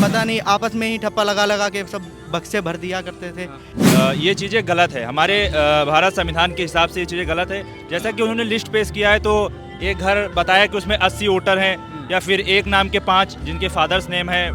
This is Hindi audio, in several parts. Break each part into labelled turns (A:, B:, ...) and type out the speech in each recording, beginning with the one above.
A: पता नहीं आपस में ही ठप्पा लगा लगा के सब बक्से भर दिया करते थे।
B: ये चीज़ें गलत है, हमारे भारत संविधान के हिसाब से ये चीज़ें गलत है। जैसा कि उन्होंने लिस्ट पेश किया है, तो एक घर बताया कि उसमें 80 वोटर हैं, या फिर एक नाम के 5 जिनके फादर्स नेम है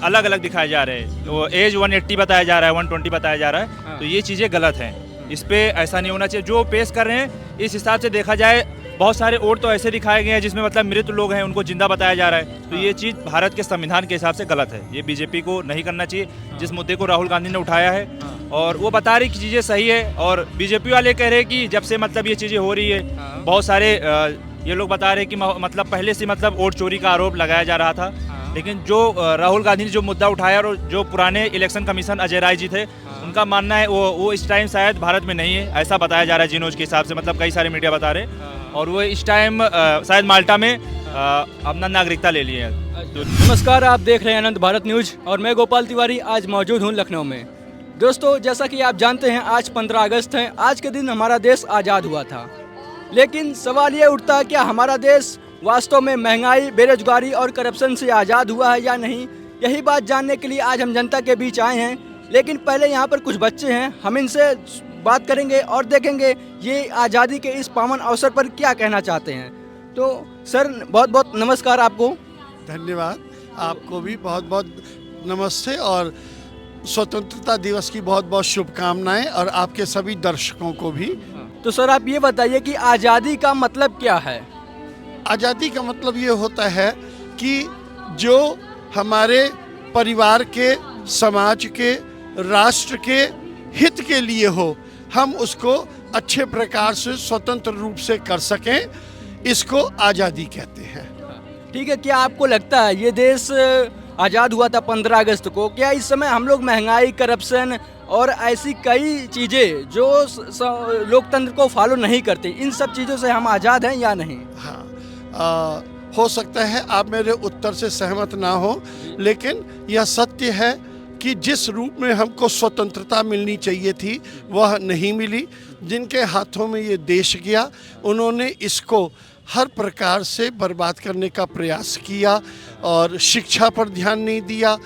B: अलग अलग दिखाए जा रहे हैं। तो एज 180 बताया जा रहा है, 120 बताया जा रहा है। तो ये चीज़ें गलत हैं, इस पे ऐसा नहीं होना चाहिए। जो पेश कर रहे हैं इस हिसाब से देखा जाए, बहुत सारे वोट तो ऐसे दिखाए गए हैं जिसमें मतलब मृत लोग हैं, उनको जिंदा बताया जा रहा है। तो ये चीज़ भारत के संविधान के हिसाब से गलत है, ये बीजेपी को नहीं करना चाहिए। जिस मुद्दे को राहुल गांधी ने उठाया है और वो बता रही कि चीज़ें सही है, और बीजेपी वाले कह रहे हैं कि जब से मतलब ये चीज़ें हो रही है, बहुत सारे ये लोग बता रहे हैं कि मतलब पहले से मतलब वोट चोरी का आरोप लगाया जा रहा था। लेकिन जो राहुल गांधी ने जो मुद्दा उठाया, और जो पुराने इलेक्शन कमीशन अजय राय जी थे, उनका मानना है वो इस टाइम शायद भारत में नहीं है, ऐसा बताया जा रहा है जीनोज के हिसाब से, मतलब कई सारे मीडिया बता रहे हैं। और वो इस टाइम शायद माल्टा में अपना नागरिकता ले लिए हैं।
C: तो नमस्कार, आप देख रहे हैं अनंत भारत न्यूज और मैं गोपाल तिवारी आज मौजूद हूं लखनऊ में। दोस्तों, जैसा कि आप जानते हैं, आज 15 अगस्त है। आज के दिन हमारा देश आज़ाद हुआ था। लेकिन सवाल ये उठता है, क्या हमारा देश वास्तव में महंगाई, बेरोजगारी और करप्शन से आज़ाद हुआ है या नहीं? यही बात जानने के लिए आज हम जनता के बीच आए हैं। लेकिन पहले यहाँ पर कुछ बच्चे हैं, हम इनसे बात करेंगे और देखेंगे ये आज़ादी के इस पावन अवसर पर क्या कहना चाहते हैं। तो सर, बहुत बहुत नमस्कार आपको।
D: धन्यवाद, आपको भी बहुत बहुत नमस्ते, और स्वतंत्रता दिवस की बहुत बहुत शुभकामनाएं, और आपके सभी दर्शकों को भी।
C: तो सर, आप ये बताइए कि आज़ादी का मतलब क्या है?
D: आज़ादी का मतलब ये होता है कि जो हमारे परिवार के, समाज के, राष्ट्र के हित के लिए हो, हम उसको अच्छे प्रकार से स्वतंत्र रूप से कर सकें, इसको आज़ादी कहते हैं।
C: ठीक है, क्या आपको लगता है ये देश आज़ाद हुआ था 15 अगस्त को, क्या इस समय हम लोग महंगाई, करप्शन और ऐसी कई चीज़ें जो लोकतंत्र को फॉलो नहीं करते, इन सब चीज़ों से हम आज़ाद हैं या नहीं?
D: हाँ, हो सकता है आप मेरे उत्तर से सहमत ना हो, लेकिन यह सत्य है कि जिस रूप में हमको स्वतंत्रता मिलनी चाहिए थी वह नहीं मिली। जिनके हाथों में ये देश गया, उन्होंने इसको हर प्रकार से बर्बाद करने का प्रयास किया, और शिक्षा पर ध्यान नहीं दिया।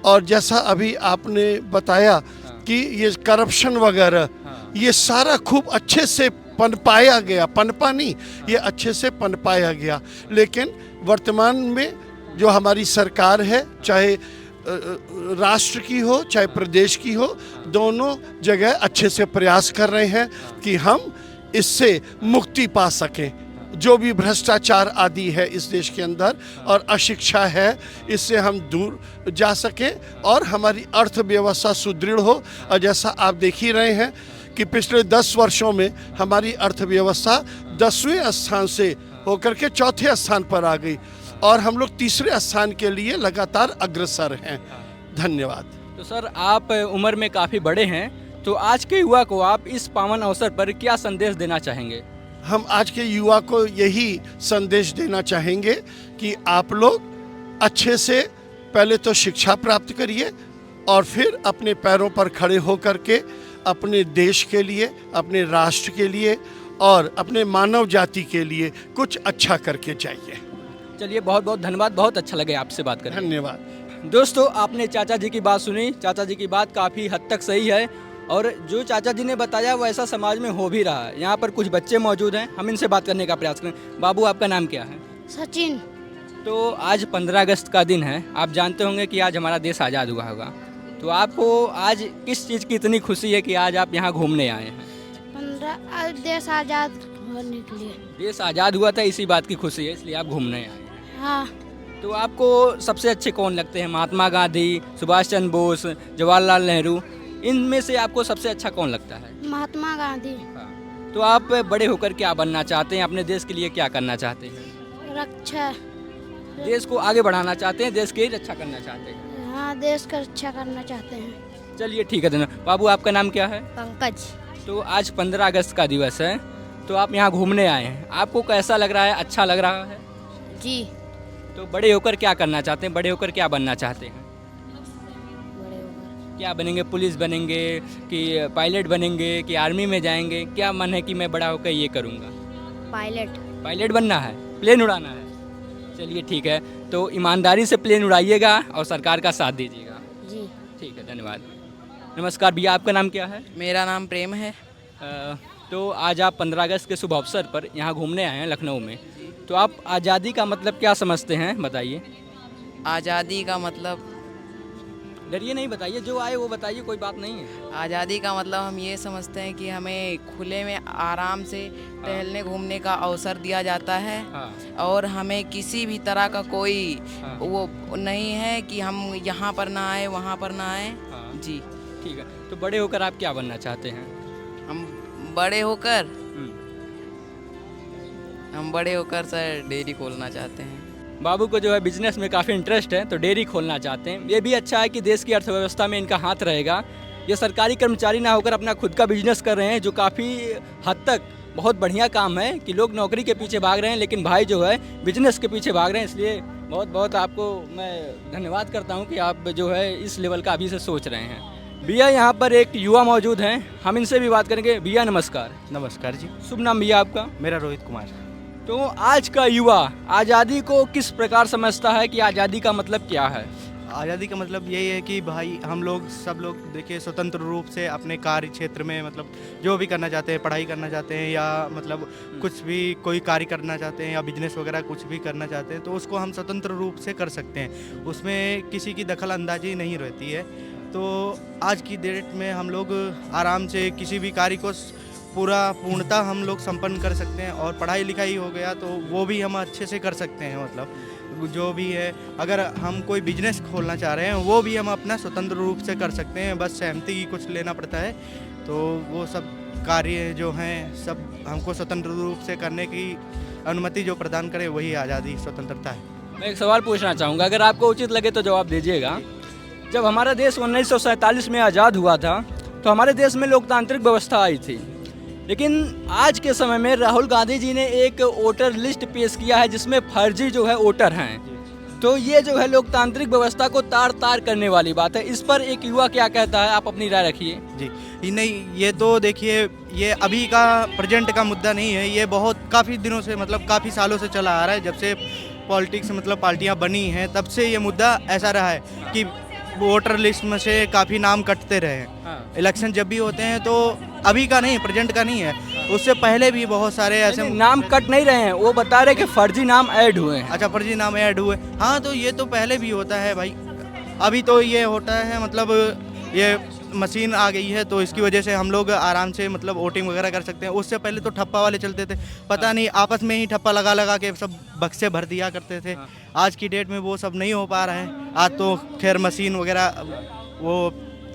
D: और जैसा अभी आपने बताया कि ये करप्शन वगैरह, ये सारा खूब अच्छे से पनपाया गया, पनपा नहीं, ये अच्छे से पनपाया गया। लेकिन वर्तमान में जो हमारी सरकार है, चाहे राष्ट्र की हो चाहे प्रदेश की हो, दोनों जगह अच्छे से प्रयास कर रहे हैं कि हम इससे मुक्ति पा सकें। जो भी भ्रष्टाचार आदि है इस देश के अंदर और अशिक्षा है, इससे हम दूर जा सकें और हमारी अर्थव्यवस्था सुदृढ़ हो। और जैसा आप देख ही रहे हैं कि पिछले 10 वर्षों में हमारी अर्थव्यवस्था 10वें स्थान से होकर के 4थे स्थान पर आ गई, और हम लोग 3रे स्थान के लिए लगातार अग्रसर हैं। धन्यवाद।
C: तो सर, आप उम्र में काफ़ी बड़े हैं, तो आज के युवा को आप इस पावन अवसर पर क्या संदेश देना चाहेंगे?
D: हम आज के युवा को यही संदेश देना चाहेंगे कि आप लोग अच्छे से पहले तो शिक्षा प्राप्त करिए, और फिर अपने पैरों पर खड़े होकर के अपने देश के लिए, अपने राष्ट्र के लिए और अपने मानव जाति के लिए कुछ अच्छा करके जाइए।
C: चलिए, बहुत बहुत धन्यवाद, बहुत अच्छा लगे आपसे बात करके।
D: धन्यवाद।
C: दोस्तों, आपने चाचा जी की बात सुनी। चाचा जी की बात काफ़ी हद तक सही है, और जो चाचा जी ने बताया वैसा समाज में हो भी रहा है। यहाँ पर कुछ बच्चे मौजूद हैं, हम इनसे बात करने का प्रयास करें। बाबू, आपका नाम क्या है?
E: सचिन।
C: तो आज 15 अगस्त का दिन है, आप जानते होंगे कि आज हमारा देश आज़ाद हुआ होगा। तो आपको आज किस चीज़ की इतनी खुशी है कि आज आप यहाँ घूमने आए हैं?
E: 15 देश आज़ाद होने के लिए।
C: देश आज़ाद हुआ था, इसी बात की खुशी है, इसलिए आप घूमने आए हैं।
E: हाँ।
C: तो आपको सबसे अच्छे कौन लगते हैं? महात्मा गांधी, सुभाष चंद्र बोस, जवाहरलाल नेहरू, इनमें से आपको सबसे अच्छा कौन लगता है?
E: महात्मा गांधी।
C: तो आप बड़े होकर क्या बनना चाहते हैं? अपने देश के लिए क्या करना चाहते हैं?
E: रक्षा।
C: देश को आगे बढ़ाना चाहते हैं, देश की रक्षा करना चाहते हैं?
E: हाँ, देश का रक्षा करना चाहते हैं।
C: चलिए, ठीक है। धन्यवाद। बाबू, आपका नाम क्या है?
E: पंकज।
C: तो आज 15 अगस्त का दिवस है, तो आप यहाँ घूमने आए हैं, आपको कैसा लग रहा है? अच्छा लग रहा है
E: जी।
C: तो बड़े होकर क्या करना चाहते हैं? बड़े होकर क्या बनना चाहते हैं?
E: बड़े होकर
C: क्या बनेंगे? पुलिस बनेंगे कि पायलट बनेंगे कि आर्मी में जाएंगे? क्या मन है कि मैं बड़ा होकर ये करूँगा?
E: पायलट।
C: पायलट बनना है, प्लेन उड़ाना है? चलिए ठीक है, तो ईमानदारी से प्लेन उड़ाइएगा और सरकार का साथ दीजिएगा।
E: जी।
C: ठीक है, धन्यवाद। नमस्कार भैया, आपका नाम क्या है?
F: मेरा नाम प्रेम है।
C: तो आज आप 15 अगस्त के शुभ अवसर पर यहाँ घूमने आए हैं लखनऊ में, तो आप आज़ादी का मतलब क्या समझते हैं, बताइए।
F: आज़ादी का मतलब,
C: डरिए नहीं, बताइए, जो आए वो बताइए, कोई बात नहीं है।
F: आज़ादी का मतलब हम ये समझते हैं कि हमें खुले में आराम से टहलने घूमने का अवसर दिया जाता है
C: हाँ।
F: और हमें किसी भी तरह का कोई
C: हाँ।
F: वो नहीं है कि हम यहाँ पर ना आए वहाँ पर ना आए।
C: हाँ।
F: जी।
C: ठीक है, तो बड़े होकर आप क्या बनना चाहते हैं?
F: हम बड़े होकर
C: हम्म।
F: सर डेयरी खोलना चाहते हैं।
C: बाबू को जो है बिजनेस में काफ़ी इंटरेस्ट है, तो डेयरी खोलना चाहते हैं। ये भी अच्छा है कि देश की अर्थव्यवस्था में इनका हाथ रहेगा। ये सरकारी कर्मचारी ना होकर अपना खुद का बिजनेस कर रहे हैं, जो काफ़ी हद तक बहुत बढ़िया काम है कि लोग नौकरी के पीछे भाग रहे हैं, लेकिन भाई जो है बिजनेस के पीछे भाग रहे हैं। इसलिए बहुत बहुत आपको मैं धन्यवाद करता हूँ कि आप जो है इस लेवल का अभी से सोच रहे हैं। भैया यहाँ पर एक युवा मौजूद हैं, हम इनसे भी बात करेंगे। भैया नमस्कार।
A: नमस्कार जी,
C: शुभ नाम भैया आपका?
A: मेरा रोहित कुमार।
C: तो आज का युवा आज़ादी को किस प्रकार समझता है कि आज़ादी का मतलब क्या है?
A: आज़ादी का मतलब यही है कि भाई हम लोग सब लोग देखिए स्वतंत्र रूप से अपने कार्य क्षेत्र में मतलब जो भी करना चाहते हैं, पढ़ाई करना चाहते हैं या मतलब कुछ भी कोई कार्य करना चाहते हैं या बिजनेस वगैरह कुछ भी करना चाहते हैं, तो उसको हम स्वतंत्र रूप से कर सकते हैं। उसमें किसी की दखल अंदाजी नहीं रहती है। तो आज की डेट में हम लोग आराम से किसी भी कार्य को पूर्णतः हम लोग संपन्न कर सकते हैं। और पढ़ाई लिखाई हो गया तो वो भी हम अच्छे से कर सकते हैं। मतलब जो भी है, अगर हम कोई बिजनेस खोलना चाह रहे हैं वो भी हम अपना स्वतंत्र रूप से कर सकते हैं, बस सहमति की कुछ लेना पड़ता है। तो वो सब कार्य जो हैं सब हमको स्वतंत्र रूप से करने की अनुमति जो प्रदान करे वही आज़ादी स्वतंत्रता है।
C: मैं एक सवाल पूछना चाहूँगा, अगर आपको उचित लगे तो जवाब दीजिएगा। जब हमारा देश 1947 में आज़ाद हुआ था तो हमारे देश में लोकतांत्रिक व्यवस्था आई थी, लेकिन आज के समय में राहुल गांधी जी ने एक वोटर लिस्ट पेश किया है जिसमें फर्जी जो है वोटर हैं। तो ये जो है लोकतांत्रिक व्यवस्था को तार तार करने वाली बात है। इस पर एक युवा क्या कहता है, आप अपनी राय रखिए।
A: जी नहीं, ये तो देखिए ये अभी का प्रेजेंट का मुद्दा नहीं है, ये बहुत काफ़ी दिनों से मतलब काफ़ी सालों से चला आ रहा है। जब से पॉलिटिक्स मतलब पार्टियां बनी हैं तब से ये मुद्दा ऐसा रहा है कि वोटर लिस्ट में से काफ़ी नाम कटते रहे हैं। इलेक्शन जब भी होते हैं तो अभी का नहीं, प्रेजेंट का नहीं है, उससे पहले भी बहुत सारे ऐसे
C: नाम कट नहीं रहे हैं, वो बता रहे कि फर्जी नाम ऐड हुए हैं।
A: अच्छा, फर्जी नाम ऐड हुए। हाँ, तो ये तो पहले भी होता है भाई, अभी तो ये होता है मतलब ये मशीन आ गई है तो इसकी वजह से हम लोग आराम से मतलब वोटिंग वगैरह कर सकते हैं। उससे पहले तो ठप्पा वाले चलते थे, पता नहीं आपस में ही ठप्पा लगा लगा के सब बक्से भर दिया करते थे। आज की डेट में वो सब नहीं हो पा रहा है। आज तो खैर मशीन वगैरह वो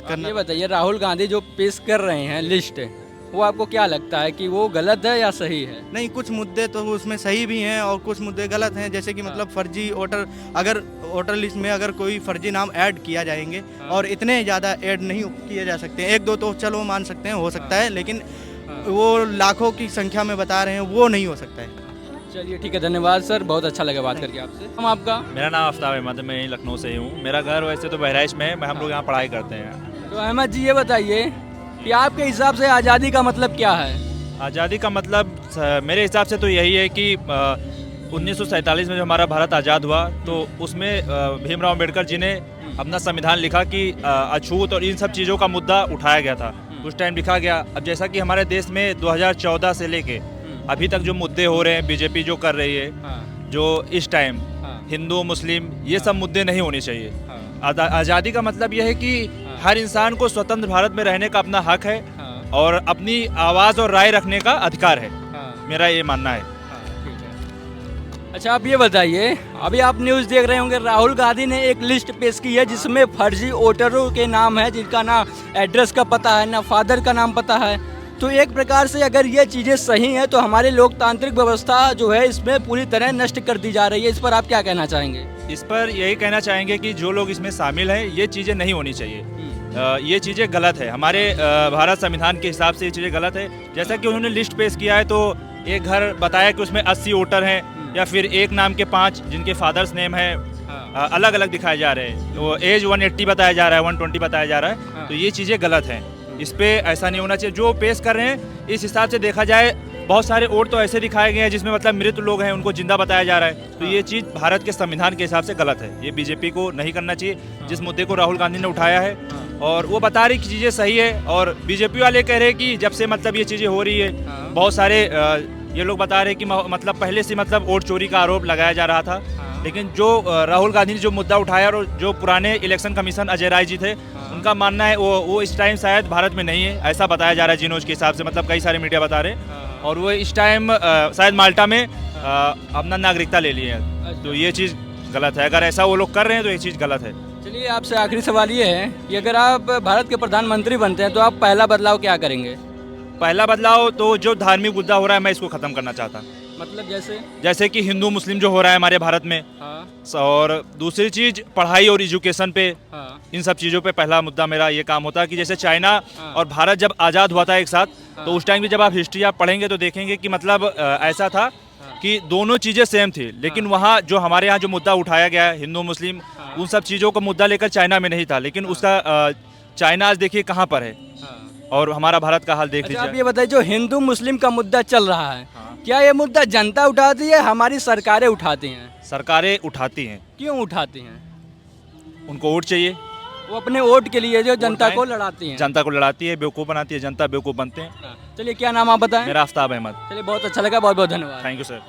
A: करना।
C: ये बताइए, राहुल गांधी जो पेश कर रहे हैं लिस्ट, वो आपको क्या लगता है कि वो गलत है या सही है?
A: नहीं, कुछ मुद्दे तो उसमें सही भी हैं और कुछ मुद्दे गलत हैं। जैसे कि मतलब फर्जी वोटर, अगर वोटर लिस्ट में अगर कोई फर्जी नाम ऐड किया जाएंगे और इतने ज़्यादा ऐड नहीं किए जा सकते, एक दो तो चलो मान सकते हैं, हो सकता है, लेकिन वो लाखों की संख्या में बता रहे हैं वो नहीं हो सकता है।
C: चलिए ठीक है, धन्यवाद सर, बहुत अच्छा लगा बात करके आपसे। हम आपका?
B: मेरा नाम आफ्ताब अहमद है, मैं यहीं लखनऊ से ही हूँ। मेरा घर वैसे तो बहराइच में है, हम लोग यहाँ पढ़ाई करते हैं।
C: तो अहमद जी ये बताइए कि आपके हिसाब से आज़ादी का मतलब क्या है?
B: आज़ादी का मतलब मेरे हिसाब से तो यही है कि 1947 में जो हमारा भारत आज़ाद हुआ तो उसमें भीमराव अम्बेडकर जी ने अपना संविधान लिखा कि अछूत और इन सब चीज़ों का मुद्दा उठाया गया था, उस टाइम लिखा गया। अब जैसा कि हमारे देश में 2014 से लेके अभी तक जो मुद्दे हो रहे हैं, बीजेपी जो कर रही है, जो इस टाइम हिंदू मुस्लिम ये सब मुद्दे नहीं होने चाहिए। आज़ादी का मतलब यह है कि हर इंसान को स्वतंत्र भारत में रहने का अपना हक है और अपनी आवाज़ और राय रखने का अधिकार है। मेरा ये मानना है।
C: अच्छा, आप ये बताइए, अभी आप न्यूज़ देख रहे होंगे, राहुल गांधी ने एक लिस्ट पेश की है जिसमें फर्जी वोटरों के नाम है, जिनका ना एड्रेस का पता है ना फादर का नाम पता है। तो एक प्रकार से अगर ये चीज़ें सही हैं तो हमारी लोकतांत्रिक व्यवस्था जो है इसमें पूरी तरह नष्ट कर दी जा रही है। इस पर आप क्या कहना चाहेंगे?
B: इस पर यही कहना चाहेंगे कि जो लोग इसमें शामिल हैं ये चीज़ें नहीं होनी चाहिए। ये चीज़ें गलत है, हमारे भारत संविधान के हिसाब से ये चीज़ें गलत है। जैसा कि उन्होंने लिस्ट पेश किया है तो एक घर बताया कि उसमें 80 वोटर हैं या फिर एक नाम के 5 जिनके फादर्स नेम है अलग अलग दिखाए जा रहे हैं। तो एज 180 बताया जा रहा है, 120 बताया जा रहा है। तो ये चीज़ें गलत हैं, इस पे ऐसा नहीं होना चाहिए। जो पेश कर रहे हैं इस हिसाब से देखा जाए बहुत सारे वोट तो ऐसे दिखाए गए हैं जिसमें मतलब मृत लोग हैं उनको जिंदा बताया जा रहा है। तो ये चीज़ भारत के संविधान के हिसाब से गलत है, ये बीजेपी को नहीं करना चाहिए। जिस मुद्दे को राहुल गांधी ने उठाया है और वो बता रही कि चीज़ें सही है, और बीजेपी वाले कह रहे हैं कि जब से मतलब ये चीज़ें हो रही है, बहुत सारे ये लोग बता रहे हैं कि मतलब पहले से मतलब वोट चोरी का आरोप लगाया जा रहा था। लेकिन जो राहुल गांधी ने जो मुद्दा उठाया और जो पुराने इलेक्शन कमीशन अजय राय जी थे, उनका मानना है वो इस टाइम शायद भारत में नहीं है, ऐसा बताया जा रहा है जिनोज के हिसाब से, मतलब कई सारे मीडिया बता रहे हैं। और वो इस टाइम शायद माल्टा में अपना नागरिकता ले लिए हैं। तो ये चीज़ गलत है, अगर ऐसा वो लोग कर रहे हैं तो ये चीज़ गलत है।
C: चलिए आपसे आखिरी सवाल ये है कि अगर आप भारत के प्रधानमंत्री बनते हैं तो आप पहला बदलाव क्या करेंगे?
B: पहला बदलाव तो जो धार्मिक मुद्दा हो रहा है मैं इसको ख़त्म करना चाहता।
C: मतलब
B: जैसे कि हिंदू मुस्लिम जो हो रहा है हमारे भारत में, और दूसरी चीज़ पढ़ाई और एजुकेशन पे, इन सब चीज़ों पे पहला मुद्दा मेरा ये काम होता है कि जैसे चाइना और भारत जब आज़ाद हुआ था एक साथ, तो उस टाइम की जब आप हिस्ट्री आप पढ़ेंगे तो देखेंगे कि मतलब ऐसा था कि दोनों चीज़ें सेम थी, लेकिन वहाँ जो हमारे यहाँ जो मुद्दा उठाया गया है हिंदू मुस्लिम, उन सब चीज़ों का मुद्दा लेकर चाइना में नहीं था, लेकिन उसका चाइना आज देखिए कहाँ पर है, और हमारा भारत का हाल देख
C: अच्छा, आप
B: लीजिए।
C: ये बताइए जो हिंदू मुस्लिम का मुद्दा चल रहा है, क्या ये मुद्दा जनता उठाती है, हमारी सरकारें उठाती हैं?
B: सरकारें उठाती हैं।
C: क्यों उठाती हैं?
B: उनको वोट चाहिए,
C: वो अपने वोट के लिए जो जनता को लड़ाती हैं।
B: जनता को लड़ाती है, बेवकूफ़ बनाती है, जनता बेवकूफ़ बनते हैं।
C: चलिए क्या नाम आप बताएं?
B: मेरा आफ्ताब अहमद।
C: चलिए बहुत अच्छा लगा, बहुत बहुत धन्यवाद।
B: Thank you sir.